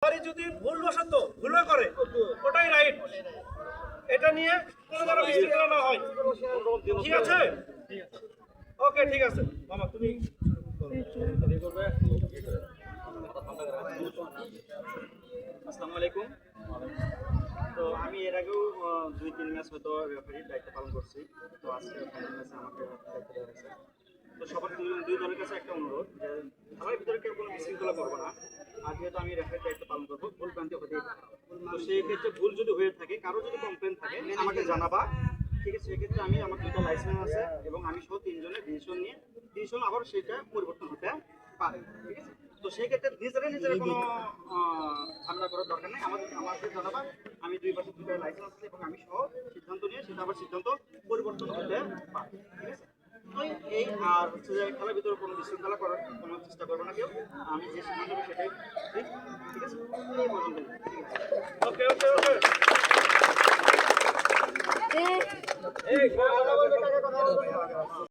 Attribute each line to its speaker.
Speaker 1: Referee যদি ভুলও করে ওটাই রাইট। এটা নিয়ে কোনো ধরনের বিশৃঙ্খলা না হয়, ঠিক আছে? ওকে, ঠিক আছে মামা, তুমি
Speaker 2: আসসালামু আলাইকুম। তো আমি এর আগেও 2-3 ম্যাচ হয়তো রেফারির দায়িত্ব পালন করছি। তো আজকে ফাইনাল ম্যাচে আমাকে দায়িত্ব দেওয়া হয়েছে। তো সবার দুই দলের কাছে একটা অনুরোধ যে খেলার ভিতরে কেউ কোনো বিশৃঙ্খলা করবো না। আর যেহেতু আমি রেফারির দায়িত্ব পালন করবো, ভুল ভ্রান্তি হতেই পারে। তো সেই ক্ষেত্রে ভুল যদি হয়ে থাকে, কারো যদি কমপ্লেন থাকে আমাকে জানাবা, ঠিক আছে? সেক্ষেত্রে আমি আমার 2টা লাইসেন্স আছে এবং আমি সহ 3 জনের ডিসিশন নিয়ে ডিসিশন আবার সেটা পরিবর্তন হতে পারে, ঠিক আছে? তো সেই ক্ষেত্রে নিজেরা কোনো ঝামেলা করার দরকার নেই। আমাকে জানাবা, আমি 2 পাশে 2টা লাইসেন্স আছে এবং আমি সহ সিদ্ধান্ত নিয়ে সেটা আবার সিদ্ধান্ত পরিবর্তন হতে পারে, ঠিক আছে? তো এই আর হচ্ছে যে খেলার ভিতরে কোনো বিশৃঙ্খলা করার কোনো চেষ্টা করবো না কেউ। আমি যে সিদ্ধান্ত নেবো সেটাই ঠিক, ঠিক আছে? এই পর্যন্ত।
Speaker 1: ওকে ওকে ওকে।
Speaker 3: এই কথা বলবে, কথা বলবে।